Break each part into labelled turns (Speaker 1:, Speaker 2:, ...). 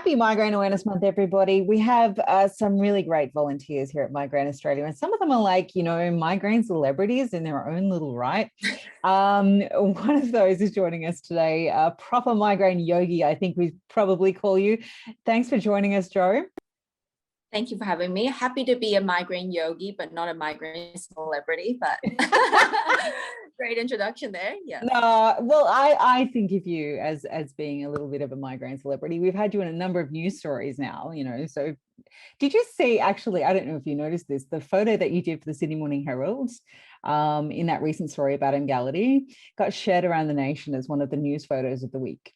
Speaker 1: Happy Migraine Awareness Month, everybody. We have some really great volunteers here at Migraine Australia, and some of them are like, migraine celebrities in their own little right. One of those is joining us today, a proper migraine yogi, I think we probably call you. Thanks for joining us, Jo.
Speaker 2: Thank you for having me. Happy to be a migraine yogi, but not a migraine celebrity, but great introduction there. Yeah.
Speaker 1: No, well, I think of you as being a little bit of a migraine celebrity. We've had you in a number of news stories now, so did you see, actually, I don't know if you noticed this, the photo that you did for the Sydney Morning Herald in that recent story about Emgality got shared around the nation as one of the news photos of the week.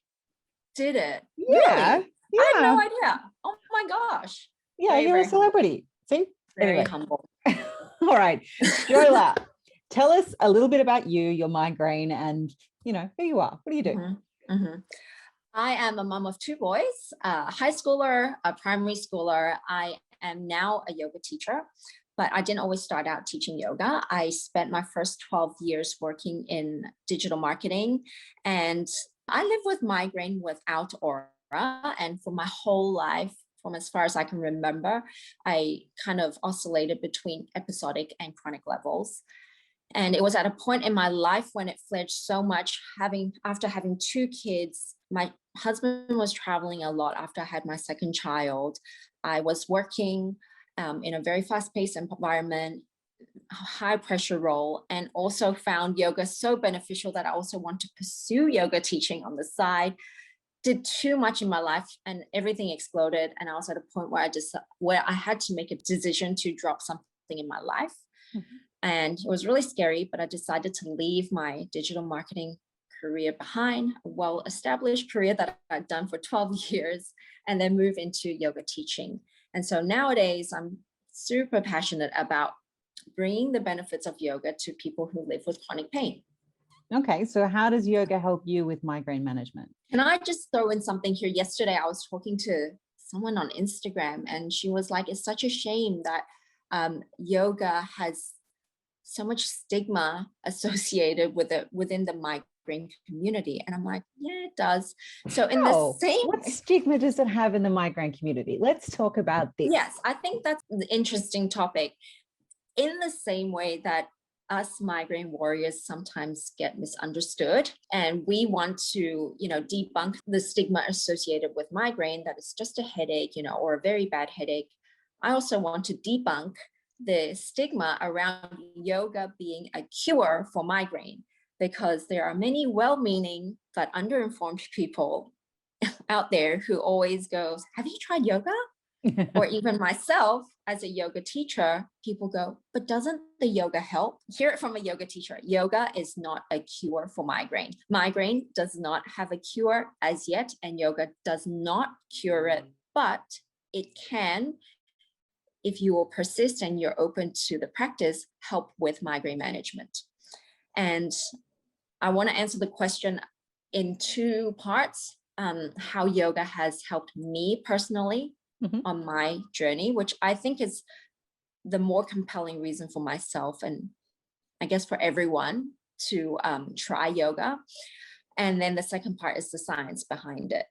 Speaker 2: Did it?
Speaker 1: Yeah.
Speaker 2: Really? Yeah. I had no idea. Oh my gosh.
Speaker 1: Yeah, you're a celebrity. See?
Speaker 2: Very humble.
Speaker 1: All right. Jola, tell us a little bit about you, your migraine, and who you are. What do you do?
Speaker 2: I am a mom of two boys, a high schooler, a primary schooler. I am now a yoga teacher, but I didn't always start out teaching yoga. I spent my first 12 years working in digital marketing, and I live with migraine without aura. And for my whole life, from as far as I can remember, I kind of oscillated between episodic and chronic levels. And it was at a point in my life when it flared so much, after having two kids. My husband was traveling a lot after I had my second child. I was working in a very fast-paced environment, high pressure role, and also found yoga so beneficial that I also want to pursue yoga teaching on the side. Did too much in my life and everything exploded. And I was at a point where I had to make a decision to drop something in my life. And it was really scary, but I decided to leave my digital marketing career behind, a well-established career that I'd done for 12 years, and then move into yoga teaching. And so nowadays I'm super passionate about bringing the benefits of yoga to people who live with chronic pain.
Speaker 1: Okay, so how does yoga help you with migraine management?
Speaker 2: Can I just throw in something here? Yesterday, I was talking to someone on Instagram, and she was like, it's such a shame that yoga has so much stigma associated with it within the migraine community. And I'm like, yeah, it does. So in the same...
Speaker 1: What stigma does it have in the migraine community? Let's talk about this.
Speaker 2: Yes, I think that's an interesting topic. In the same way that us migraine warriors sometimes get misunderstood, and we want to, debunk the stigma associated with migraine, that it's just a headache, or a very bad headache. I also want to debunk the stigma around yoga being a cure for migraine, because there are many well-meaning but underinformed people out there who always goes, have you tried yoga? Or even myself as a yoga teacher, people go, but doesn't the yoga help? Hear it from a yoga teacher. Yoga is not a cure for migraine. Migraine does not have a cure as yet, and yoga does not cure it, but it can, if you will persist and you're open to the practice, help with migraine management. And I want to answer the question in two parts, how yoga has helped me personally on my journey, which I think is the more compelling reason for myself, and I guess for everyone, to try yoga. And then the second part is the science behind it.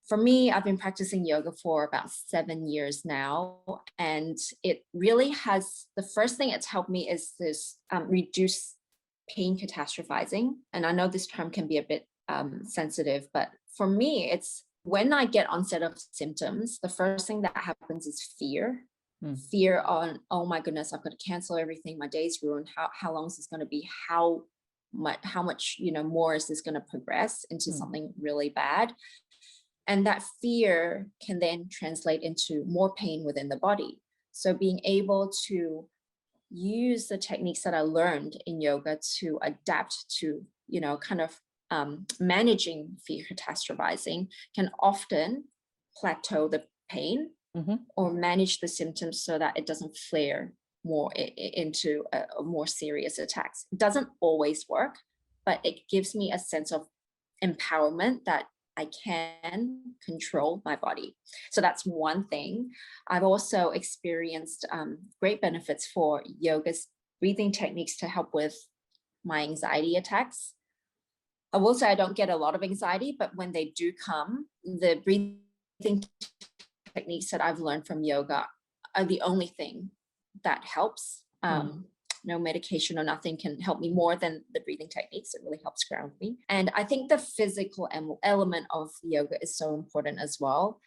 Speaker 2: For me, I've been practicing yoga for about 7 years now, and it really has, the first thing it's helped me is this reduce pain catastrophizing. And I know this term can be a bit sensitive, but for me, it's when I get onset of symptoms, the first thing that happens is fear. Fear on, oh my goodness, I've got to cancel everything. My day's ruined. How long is this going to be? How much, more is this going to progress into something really bad? And that fear can then translate into more pain within the body. So being able to use the techniques that I learned in yoga to adapt to, managing fear catastrophizing can often plateau the pain or manage the symptoms so that it doesn't flare more into a more serious attacks. It doesn't always work, but it gives me a sense of empowerment that I can control my body. So that's one thing. I've also experienced great benefits for yoga's breathing techniques to help with my anxiety attacks. I will say I don't get a lot of anxiety, but when they do come, the breathing breathing techniques that I've learned from yoga are the only thing that helps. No medication or nothing can help me more than the breathing techniques. It really helps ground me. And I think the physical element of yoga is so important as well.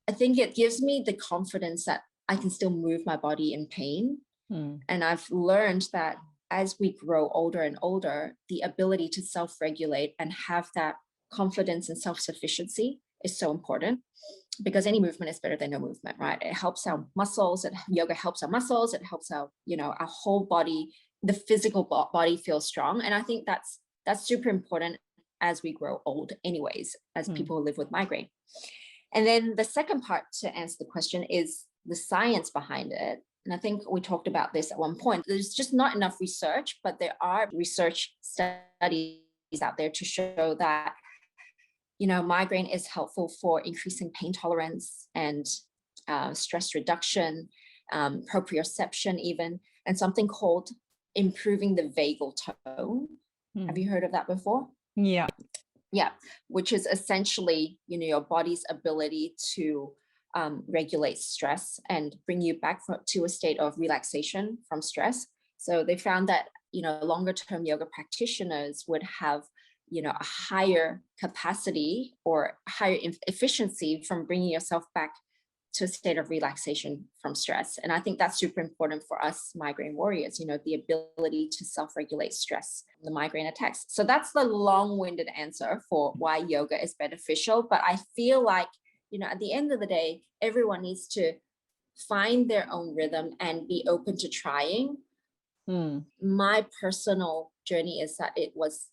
Speaker 2: I think it gives me the confidence that I can still move my body in pain. And I've learned that as we grow older and older, the ability to self-regulate and have that confidence and self-sufficiency is so important, because any movement is better than no movement, right? It helps our muscles. Yoga helps our muscles. It helps our, our whole body, the physical body feels strong. And I think that's super important as we grow old anyways, as people who live with migraine. And then the second part to answer the question is the science behind it. And I think we talked about this at one point. There's just not enough research, but there are research studies out there to show that migraine is helpful for increasing pain tolerance and stress reduction, proprioception even, and something called improving the vagal tone. Have you heard of that before?
Speaker 1: Yeah.
Speaker 2: Yeah, which is essentially, your body's ability to regulate stress and bring you back to a state of relaxation from stress. So they found that, longer term yoga practitioners would have a higher capacity or higher efficiency from bringing yourself back to a state of relaxation from stress. And I think that's super important for us migraine warriors, the ability to self-regulate stress, the migraine attacks. So that's the long-winded answer for why yoga is beneficial. But I feel like, at the end of the day, everyone needs to find their own rhythm and be open to trying. My personal journey is that it was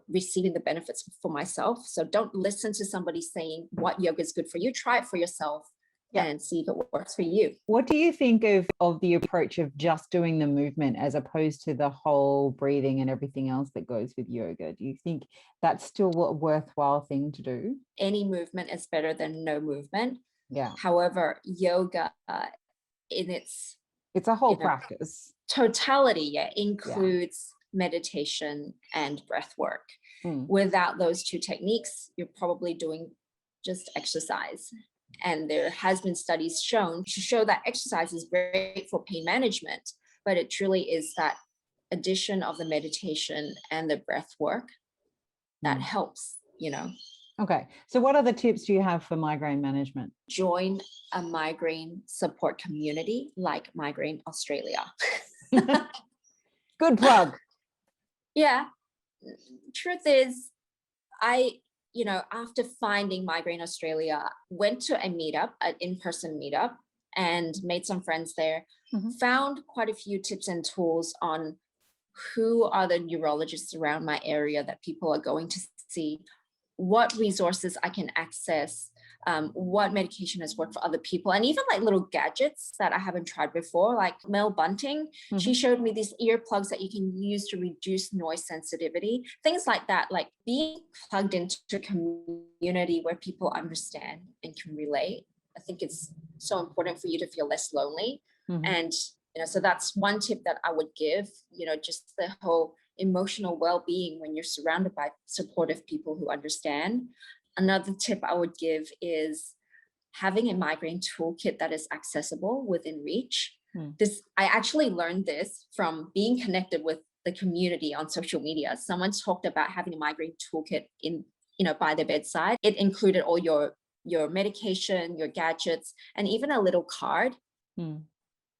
Speaker 2: receiving the benefits for myself. So don't listen to somebody saying what yoga is good for you. Try it for yourself and see if it works for you.
Speaker 1: What do you think of the approach of just doing the movement as opposed to the whole breathing and everything else that goes with yoga? Do you think that's still a worthwhile thing to do?
Speaker 2: Any movement is better than no movement.
Speaker 1: Yeah.
Speaker 2: However, yoga in its
Speaker 1: a whole practice.
Speaker 2: Totality, includes meditation and breath work. Without those two techniques, you're probably doing just exercise. And there has been studies shown to show that exercise is great for pain management, but it truly is that addition of the meditation and the breath work that helps,
Speaker 1: Okay. So what other tips do you have for migraine management?
Speaker 2: Join a migraine support community like Migraine Australia.
Speaker 1: Good plug.
Speaker 2: Yeah. Truth is, I, after finding Migraine Australia, went to a meetup, an in-person meetup, and made some friends there, found quite a few tips and tools on who are the neurologists around my area that people are going to see, what resources I can access, what medication has worked for other people, and even like little gadgets that I haven't tried before, like Mel Bunting. She showed me these earplugs that you can use to reduce noise sensitivity, things like that, like being plugged into a community where people understand and can relate. I think it's so important for you to feel less lonely. And, so that's one tip that I would give, just the whole emotional well-being when you're surrounded by supportive people who understand. Another tip I would give is having a migraine toolkit that is accessible within reach. I actually learned this from being connected with the community on social media. Someone talked about having a migraine toolkit in, by their bedside. It included all your medication, your gadgets, and even a little card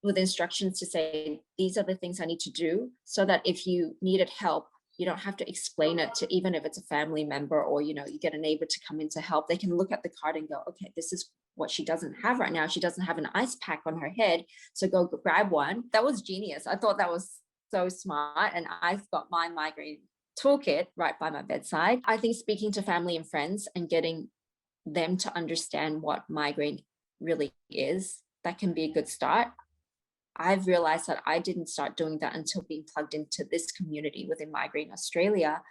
Speaker 2: with instructions to say, these are the things I need to do, so that if you needed help, you don't have to explain it to, even if it's a family member or, you get a neighbor to come in to help. They can look at the card and go, okay, this is what she doesn't have right now. She doesn't have an ice pack on her head, so go grab one. That was genius. I thought that was so smart. And I've got my migraine toolkit right by my bedside. I think speaking to family and friends and getting them to understand what migraine really is, that can be a good start. I've realized that I didn't start doing that until being plugged into this community within Migraine Australia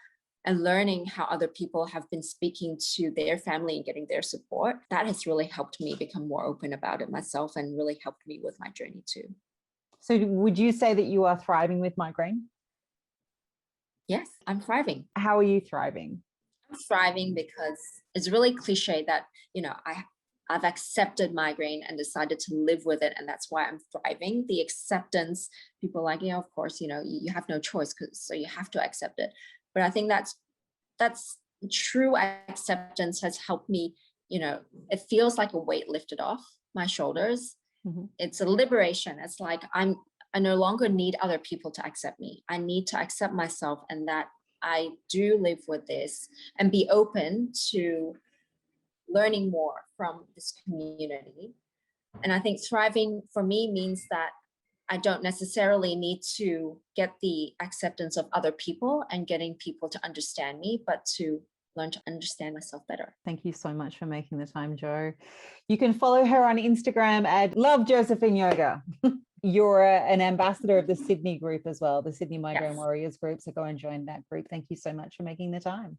Speaker 2: and learning how other people have been speaking to their family and getting their support. That has really helped me become more open about it myself and really helped me with my journey too.
Speaker 1: So would you say that you are thriving with migraine?
Speaker 2: Yes, I'm thriving.
Speaker 1: How are you thriving?
Speaker 2: I'm thriving because it's really cliche that, I I've accepted migraine and decided to live with it. And that's why I'm thriving. The acceptance, people are like, yeah, of course, you have no choice, so you have to accept it. But I think that's true acceptance has helped me, it feels like a weight lifted off my shoulders.
Speaker 1: Mm-hmm.
Speaker 2: It's a liberation. It's like I no longer need other people to accept me. I need to accept myself, and that I do live with this and be open to learning more from this community. And I think thriving for me means that I don't necessarily need to get the acceptance of other people and getting people to understand me, but to learn to understand myself better.
Speaker 1: Thank you so much for making the time, Jo. You can follow her on Instagram at Love Josephine Yoga. You're an ambassador of the Sydney group as well, the Sydney Migraine Warriors group. So go and join that group. Thank you so much for making the time.